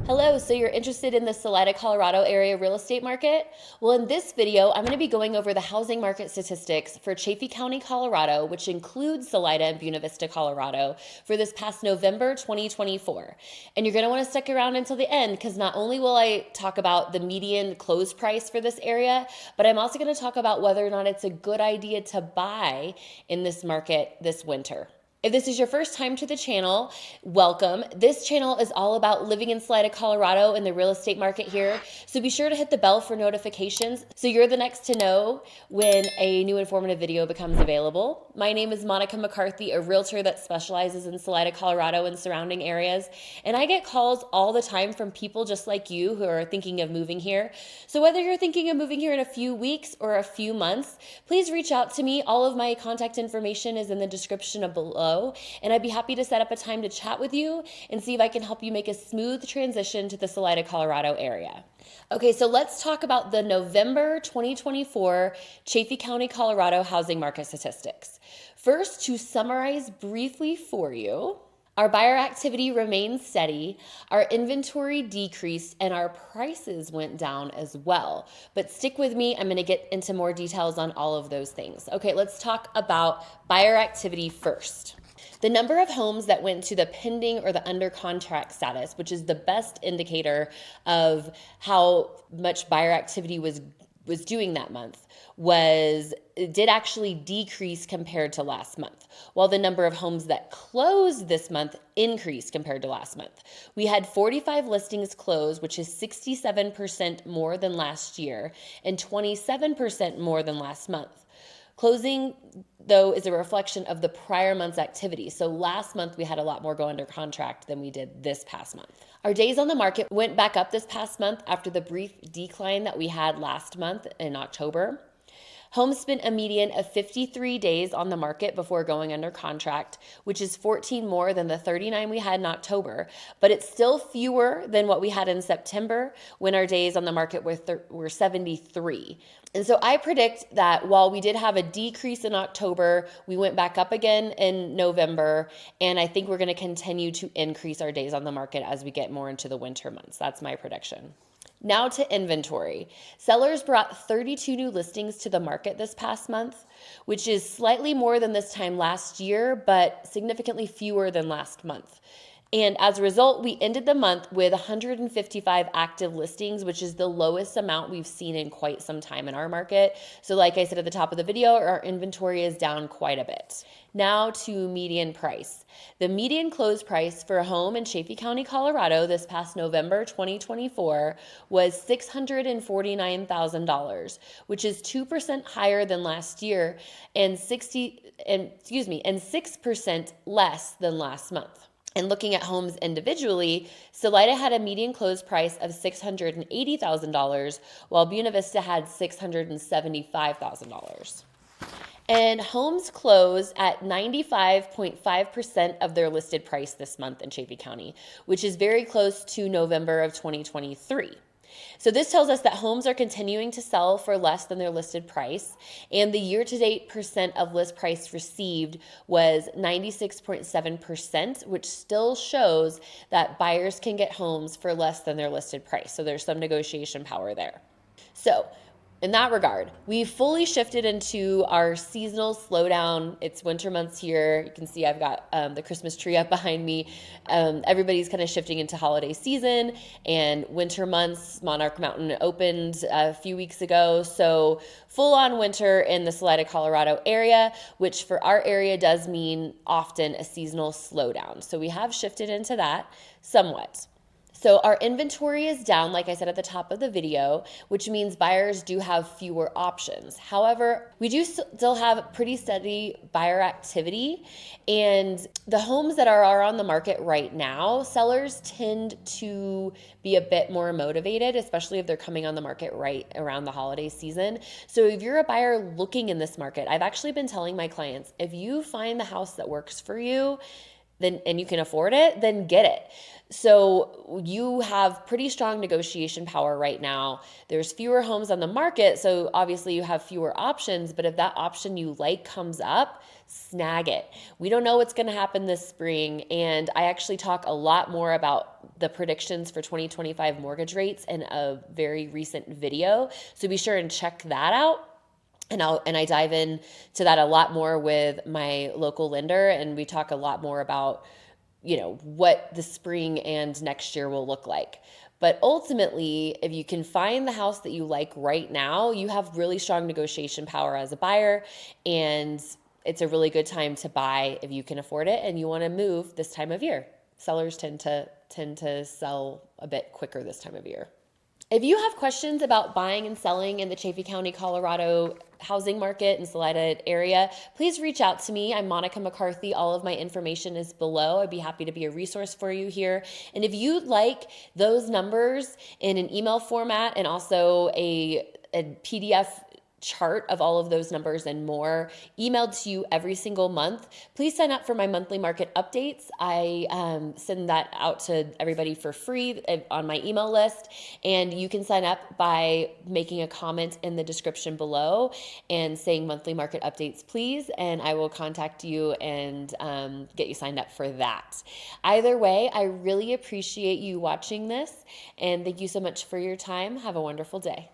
Hello, so you're interested in the Salida, Colorado area real estate market? Well, in this video, I'm going to be going over the housing market statistics for Chaffee County, Colorado, which includes Salida and Buena Vista, Colorado, for this past November 2024. And you're going to want to stick around until the end because not only will I talk about the median close price for this area, but I'm also going to talk about whether or not it's a good idea to buy in this market this winter. If this is your first time to the channel, welcome. This channel is all about living in Salida, Colorado in the real estate market here. So be sure to hit the bell for notifications so you're the next to know when a new informative video becomes available. My name is Monica McCarthy, a realtor that specializes in Salida, Colorado and surrounding areas. And I get calls all the time from people just like you who are thinking of moving here. So whether you're thinking of moving here in a few weeks or a few months, please reach out to me. All of my contact information is in the description below. And I'd be happy to set up a time to chat with you and see if I can help you make a smooth transition to the Salida, Colorado area. Okay, so let's talk about the November 2024 Chaffee County, Colorado housing market statistics. First, to summarize briefly for you, our buyer activity remains steady, our inventory decreased, and our prices went down as well. But stick with me, I'm going to get into more details on all of those things. Okay, let's talk about buyer activity first. The number of homes that went to the pending or the under contract status, which is the best indicator of how much buyer activity was doing that month, did actually decrease compared to last month, while the number of homes that closed this month increased compared to last month. We had 45 listings closed, which is 67% more than last year and 27% more than last month. Closing, though, is a reflection of the prior month's activity. So last month, we had a lot more go under contract than we did this past month. Our days on the market went back up this past month after the brief decline that we had last month in October. Homes spent a median of 53 days on the market before going under contract, which is 14 more than the 39 we had in October, but it's still fewer than what we had in September when our days on the market were 73. And so I predict that while we did have a decrease in October, we went back up again in November, and I think we're going to continue to increase our days on the market as we get more into the winter months. That's my prediction. Now to inventory. Sellers brought 32 new listings to the market this past month, which is slightly more than this time last year, but significantly fewer than last month. And as a result, we ended the month with 155 active listings, which is the lowest amount we've seen in quite some time in our market. So like I said at the top of the video, our inventory is down quite a bit. Now to median price. The median close price for a home in Chaffee County, Colorado this past November 2024 was $649,000, which is 2% higher than last year and 6% less than last month. And looking at homes individually, Salida had a median close price of $680,000, while Buena Vista had $675,000. And homes closed at 95.5% of their listed price this month in Chaffee County, which is very close to November of 2023. So this tells us that homes are continuing to sell for less than their listed price, and the year-to-date percent of list price received was 96.7%, which still shows that buyers can get homes for less than their listed price. So there's some negotiation power there. So in that regard, we fully shifted into our seasonal slowdown. It's winter months here. You can see I've got the Christmas tree up behind me. Everybody's kind of shifting into holiday season and winter months. Monarch Mountain opened a few weeks ago. So full on winter in the Salida, Colorado area, which for our area does mean often a seasonal slowdown. So we have shifted into that somewhat. So our inventory is down, like I said at the top of the video, which means buyers do have fewer options. However, we do still have pretty steady buyer activity, and the homes that are on the market right now, sellers tend to be a bit more motivated, especially if they're coming on the market right around the holiday season. So if you're a buyer looking in this market, I've actually been telling my clients, if you find the house that works for you, then and you can afford it, then get it. So you have pretty strong negotiation power right now. There's fewer homes on the market, so obviously you have fewer options, but if that option you like comes up, snag it. We don't know what's going to happen this spring, and I actually talk a lot more about the predictions for 2025 mortgage rates in a very recent video, so be sure and check that out. And I dive in to that a lot more with my local lender, and we talk a lot more about, what the spring and next year will look like. But ultimately, if you can find the house that you like right now, you have really strong negotiation power as a buyer, and it's a really good time to buy if you can afford it and you want to move this time of year. Sellers tend to sell a bit quicker this time of year. If you have questions about buying and selling in the Chaffee County, Colorado housing market and Salida area, please reach out to me. I'm Monica McCarthy. All of my information is below. I'd be happy to be a resource for you here. And if you'd like those numbers in an email format and also a PDF chart of all of those numbers and more emailed to you every single month, please sign up for my monthly market updates. I send that out to everybody for free on my email list, and you can sign up by making a comment in the description below and saying monthly market updates please, and I will contact you and get you signed up for that. Either way, I really appreciate you watching this, and thank you so much for your time. Have a wonderful day.